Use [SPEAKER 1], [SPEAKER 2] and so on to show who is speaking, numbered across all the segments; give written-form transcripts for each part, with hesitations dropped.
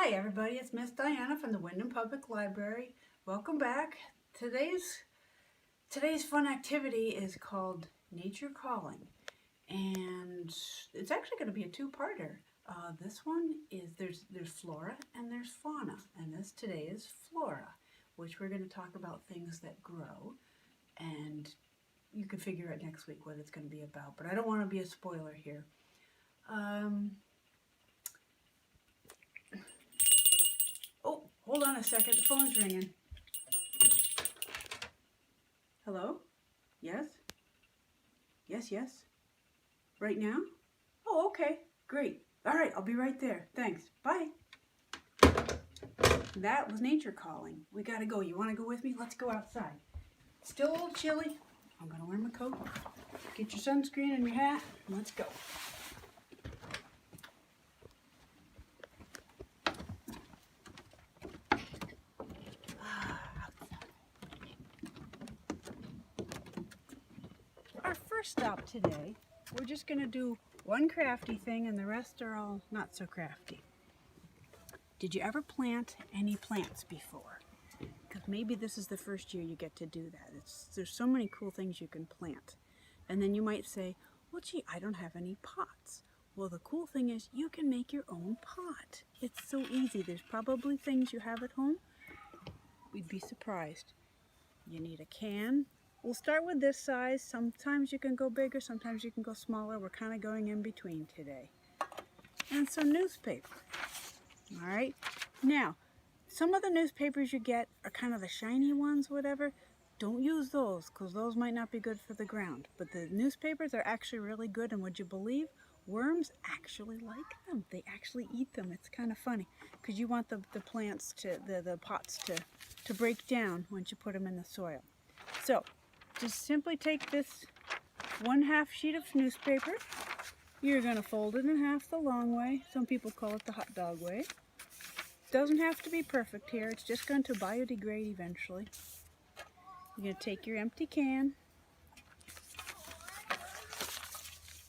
[SPEAKER 1] Hi everybody, it's Miss Diana from the Wyndham Public Library. Welcome back. Today's fun activity is called Nature Calling, and it's actually going to be a two-parter. This one is there's flora and there's fauna, and this today is flora, which we're going to talk about things that grow, and you can figure out next week what it's going to be about. But I don't want to be a spoiler here. Oh, hold on a second. The phone's ringing. Hello? Yes? Yes? Right now? Oh, okay. Great. All right, I'll be right there. Thanks. Bye. That was nature calling. We gotta go. You wanna go with me? Let's go outside. It's still a little chilly. I'm gonna wear my coat. Get your sunscreen and your hat. And let's go. Our first stop today, we're just going to do one crafty thing and the rest are all not so crafty. Did you ever plant any plants before? Because maybe this is the first year you get to do that. There's so many cool things you can plant. And then you might say, well gee, I don't have any pots. Well, the cool thing is you can make your own pot. It's so easy. There's probably things you have at home. We'd be surprised. You need a can. We'll start with this size. Sometimes you can go bigger, sometimes you can go smaller. We're kind of going in between today. And some newspaper. All right. Now, some of the newspapers you get are kind of the shiny ones, whatever. Don't use those because those might not be good for the ground. But the newspapers are actually really good, and would you believe worms actually like them? They actually eat them. It's kind of funny because you want the plants to, the pots to break down once you put them in the soil. So just simply take this 1/2 sheet of newspaper. You're going to fold it in half the long way. Some people call it the hot dog way. Doesn't have to be perfect here. It's just going to biodegrade eventually. You're going to take your empty can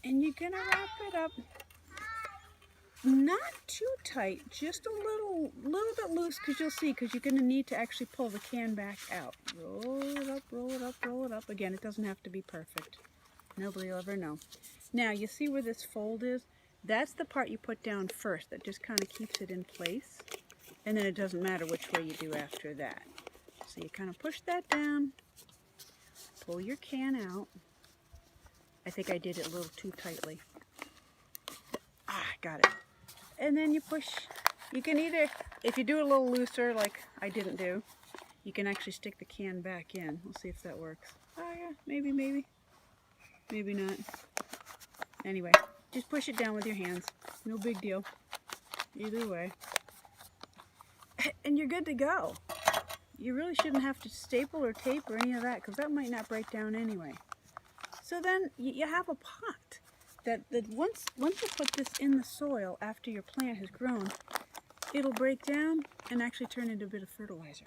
[SPEAKER 1] and you're going to wrap it up. Not too tight, just a little bit loose, because you'll see, because you're going to need to actually pull the can back out. Roll it up, roll it up, roll it up. Again, it doesn't have to be perfect. Nobody will ever know. Now, you see where this fold is? That's the part you put down first. That just kind of keeps it in place. And then it doesn't matter which way you do after that. So you kind of push that down, pull your can out. I think I did it a little too tightly. Got it. And then you push. You can either, if you do it a little looser like I didn't do, you can actually stick the can back in. We'll see if that works. Oh yeah, maybe not. Anyway, just push it down with your hands. No big deal. Either way. And you're good to go. You really shouldn't have to staple or tape or any of that, because that might not break down anyway. So then you have a pot that once you put this in the soil after your plant has grown, it'll break down and actually turn into a bit of fertilizer.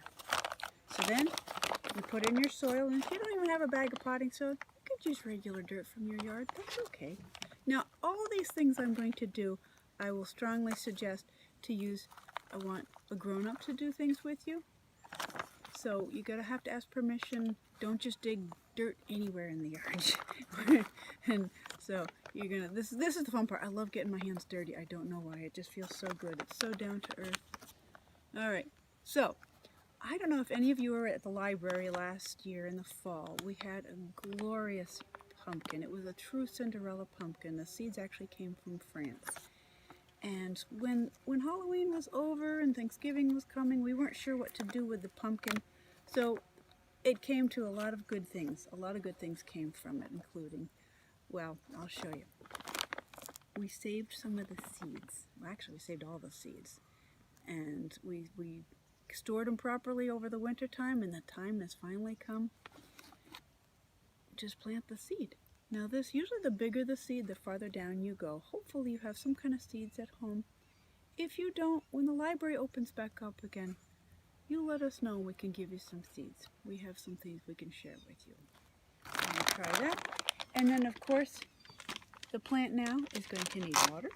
[SPEAKER 1] So then you put in your soil, and if you don't even have a bag of potting soil, you could use regular dirt from your yard. That's okay. Now, all these things I'm going to do, I will strongly suggest to use. I want a grown-up to do things with you. So you have to ask permission. Don't just dig dirt anywhere in the yard. And so you're gonna. This is the fun part. I love getting my hands dirty. I don't know why. It just feels so good. It's so down to earth. All right. So I don't know if any of you were at the library last year in the fall. We had a glorious pumpkin. It was a true Cinderella pumpkin. The seeds actually came from France. And when Halloween was over and Thanksgiving was coming, we weren't sure what to do with the pumpkin. So it came to a lot of good things. A lot of good things came from it, including, well, I'll show you. We saved some of the seeds. Well, actually, we saved all the seeds. And we stored them properly over the winter time, and the time has finally come. Just plant the seed. Now this, usually the bigger the seed, the farther down you go. Hopefully you have some kind of seeds at home. If you don't, when the library opens back up again, you let us know, we can give you some seeds. We have some things we can share with you. I'm going to try that. And then of course, the plant now is going to need water.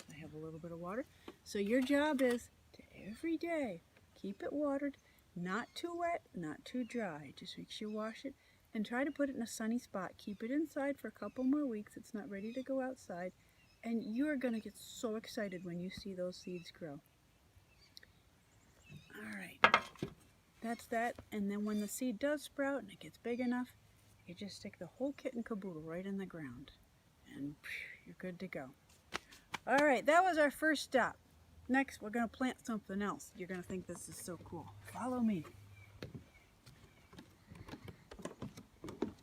[SPEAKER 1] I have a little bit of water. So your job is every day. Keep it watered, not too wet, not too dry. Just make sure you wash it and try to put it in a sunny spot. Keep it inside for a couple more weeks. It's not ready to go outside. And you are going to get so excited when you see those seeds grow. All right, that's that. And then when the seed does sprout and it gets big enough, you just stick the whole kit and caboodle right in the ground. And you're good to go. All right, that was our first stop. Next, we're going to plant something else. You're going to think this is so cool. Follow me.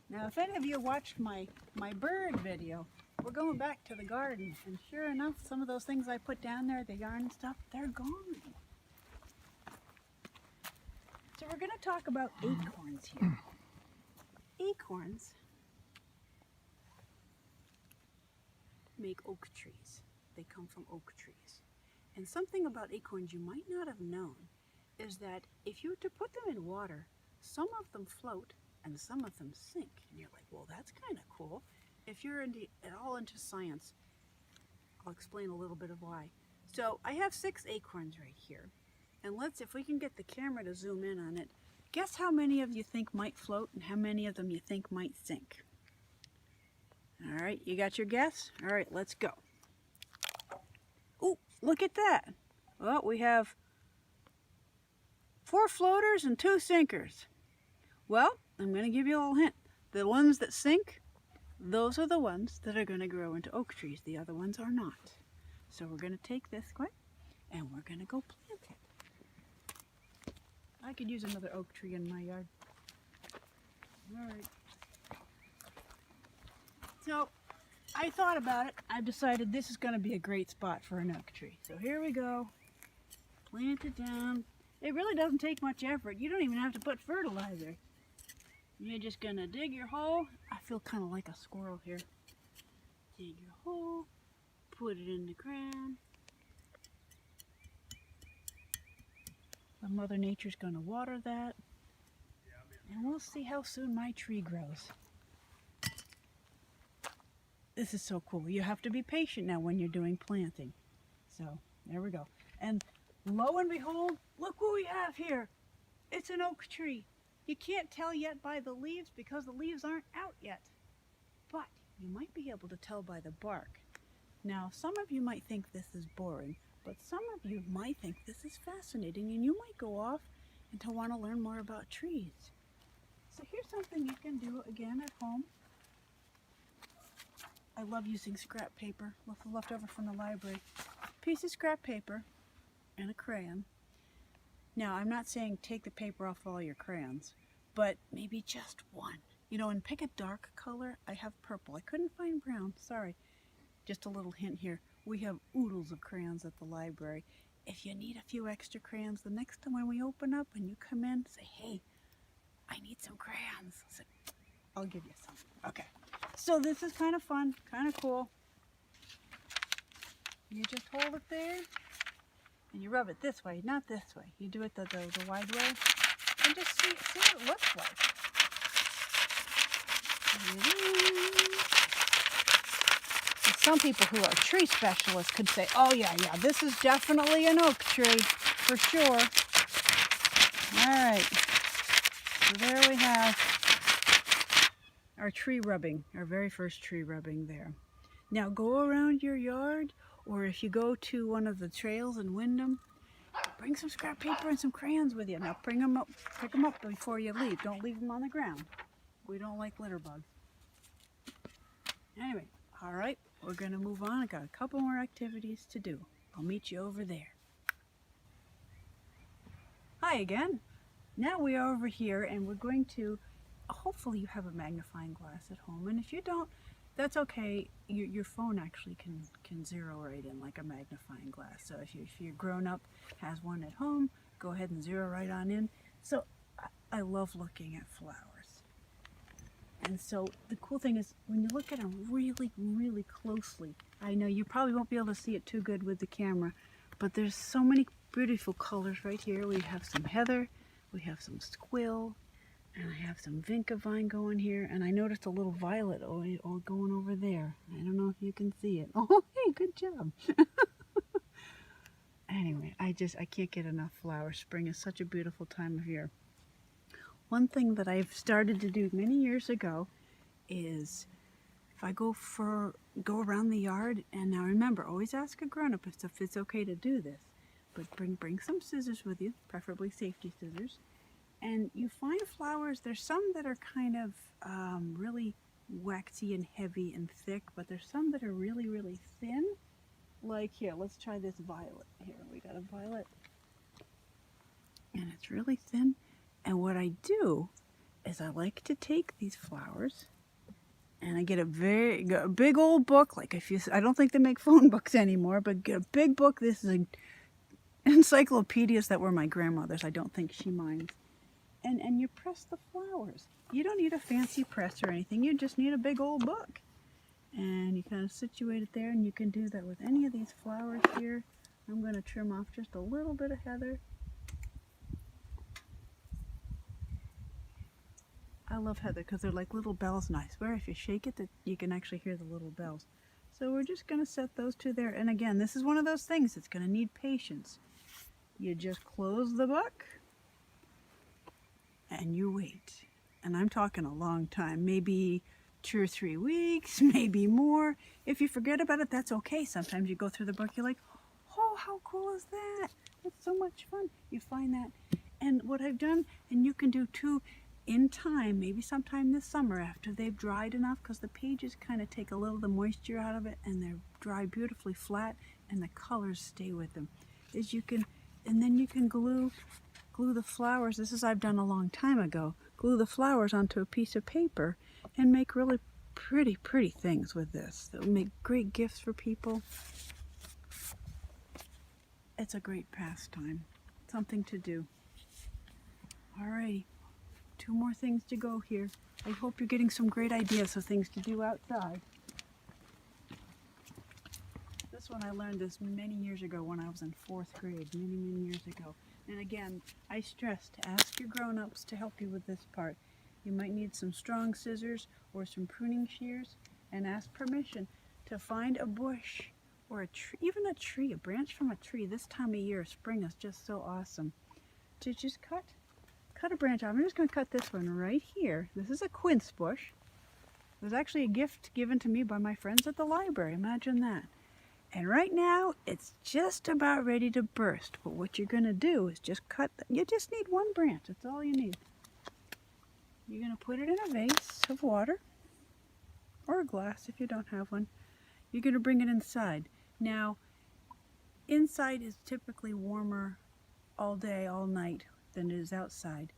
[SPEAKER 1] Now, if any of you watched my bird video, we're going back to the garden. And sure enough, some of those things I put down there, the yarn and stuff, they're gone. So we're going to talk about acorns here. Acorns make oak trees. They come from oak trees. And something about acorns you might not have known is that if you were to put them in water, some of them float and some of them sink. And you're like, well, that's kind of cool. If you're at all into science, I'll explain a little bit of why. So I have 6 acorns right here. And if we can get the camera to zoom in on it, guess how many of you think might float and how many of them you think might sink? All right, you got your guess? All right, let's go. Oh, look at that. Well, we have 4 floaters and 2 sinkers. Well, I'm going to give you a little hint. The ones that sink, those are the ones that are going to grow into oak trees. The other ones are not. So we're going to take this one and we're going to go plant it. I could use another oak tree in my yard. All right. So I thought about it. I decided this is going to be a great spot for an oak tree. So here we go. Plant it down. It really doesn't take much effort. You don't even have to put fertilizer. You're just going to dig your hole. I feel kind of like a squirrel here. Dig your hole. Put it in the ground. Mother Nature's going to water that. And we'll see how soon my tree grows. This is so cool. You have to be patient now when you're doing planting. So, there we go. And lo and behold, look what we have here. It's an oak tree. You can't tell yet by the leaves because the leaves aren't out yet. But you might be able to tell by the bark. Now, some of you might think this is boring, but some of you might think this is fascinating, and you might go off and to want to learn more about trees. So here's something you can do again at home. I love using scrap paper, left over from the library. Piece of scrap paper and a crayon. Now, I'm not saying take the paper off all your crayons, but maybe just one. You know, and pick a dark color. I have purple. I couldn't find brown. Sorry. Just a little hint here. We have oodles of crayons at the library. If you need a few extra crayons, the next time when we open up and you come in, say, hey, I need some crayons. So I'll give you some. Okay. So this is kind of fun, kind of cool. You just hold it there. And you rub it this way, not this way. You do it the wide way. And just see what it looks like. And some people who are tree specialists could say, oh yeah, this is definitely an oak tree, for sure. Alright, so there we have our tree rubbing, our very first tree rubbing there. Now go around your yard, or if you go to one of the trails in Wyndham, bring some scrap paper and some crayons with you. Now pick them up before you leave. Don't leave them on the ground. We don't like litter bugs. Anyway, all right, we're going to move on. I got a couple more activities to do. I'll meet you over there. Hi again. Now we are over here and we're going to, hopefully you have a magnifying glass at home. And if you don't, that's okay. Your phone actually can zero right in like a magnifying glass. So if you're grown up, has one at home, go ahead and zero right on in. So I love looking at flowers. And so the cool thing is when you look at them really, really closely, I know you probably won't be able to see it too good with the camera, but there's so many beautiful colors right here. We have some heather, we have some squill, and I have some vinca vine going here, and I noticed a little violet going over there. I don't know if you can see it. Oh, hey, good job. Anyway, I I can't get enough flowers. Spring is such a beautiful time of year. One thing that I've started to do many years ago is if I go around the yard, and now remember, always ask a grown-up if it's okay to do this, but bring some scissors with you, preferably safety scissors, and you find flowers. There's some that are kind of really waxy and heavy and thick, but there's some that are really, really thin. Like here, let's try this violet. Here, we got a violet, and it's really thin. And what I do is I like to take these flowers, and I get a big old book. Like I don't think they make phone books anymore, but get a big book. This is encyclopedias that were my grandmother's. I don't think she minds. And you press the flowers. You don't need a fancy press or anything. You just need a big old book. And you kind of situate it there, and you can do that with any of these flowers here. I'm going to trim off just a little bit of heather. I love heather because they're like little bells, and I swear if you shake it, that you can actually hear the little bells. So we're just going to set those two there. And again, this is one of those things that's going to need patience. You just close the book and you wait. And I'm talking a long time, maybe 2 or 3 weeks, maybe more. If you forget about it, that's okay. Sometimes you go through the book, you're like, oh, how cool is that? That's so much fun. You find that. And what I've done, and you can do too, in time, maybe sometime this summer after they've dried enough, because the pages kind of take a little of the moisture out of it, and they're dry beautifully flat, and the colors stay with them. And then you can glue the flowers. This is I've done a long time ago. Glue the flowers onto a piece of paper and make really pretty things with this. That will make great gifts for people. It's a great pastime. Something to do. Alrighty. 2 more things to go here. I hope you're getting some great ideas of things to do outside. This one I learned this many years ago when I was in 4th grade, many years ago. And again, I stress to ask your grown-ups to help you with this part. You might need some strong scissors or some pruning shears, and ask permission to find a bush or a tree, even a tree, a branch from a tree. This time of year, spring is just so awesome. To just cut a branch off. I'm just going to cut this one right here. This is a quince bush. It was actually a gift given to me by my friends at the library. Imagine that. And right now, it's just about ready to burst. But what you're going to do is just cut. You just need 1 branch. That's all you need. You're going to put it in a vase of water or a glass if you don't have one. You're going to bring it inside. Now, inside is typically warmer all day, all night than it is outside.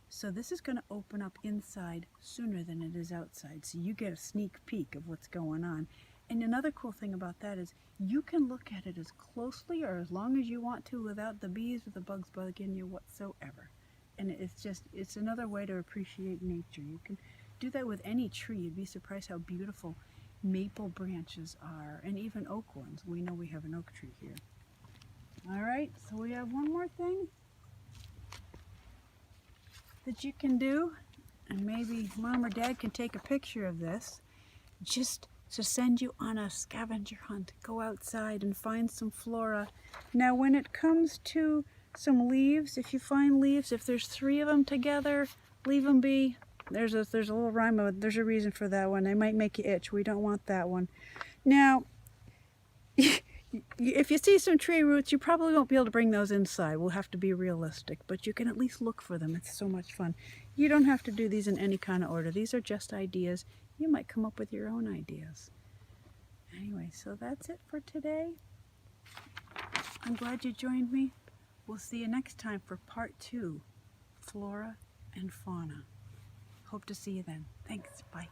[SPEAKER 1] So this is going to open up inside sooner than it is outside. So you get a sneak peek of what's going on. And another cool thing about that is you can look at it as closely or as long as you want to without the bees or the bugs bugging you whatsoever. And it's another way to appreciate nature. You can do that with any tree. You'd be surprised how beautiful maple branches are, and even oak ones. We know we have an oak tree here. All right, so we have one more thing that you can do, and maybe Mom or Dad can take a picture of this, just to send you on a scavenger hunt. Go outside and find some flora. Now when it comes to some leaves, if you find leaves, if there's 3 of them together, leave them be. There's a little rhyme, there's a reason for that one. They might make you itch. We don't want that one. Now, if you see some tree roots, you probably won't be able to bring those inside. We'll have to be realistic, but you can at least look for them. It's so much fun. You don't have to do these in any kind of order. These are just ideas. You might come up with your own ideas. Anyway, so that's it for today. I'm glad you joined me. We'll see you next time for part 2, Flora and Fauna. Hope to see you then. Thanks. Bye.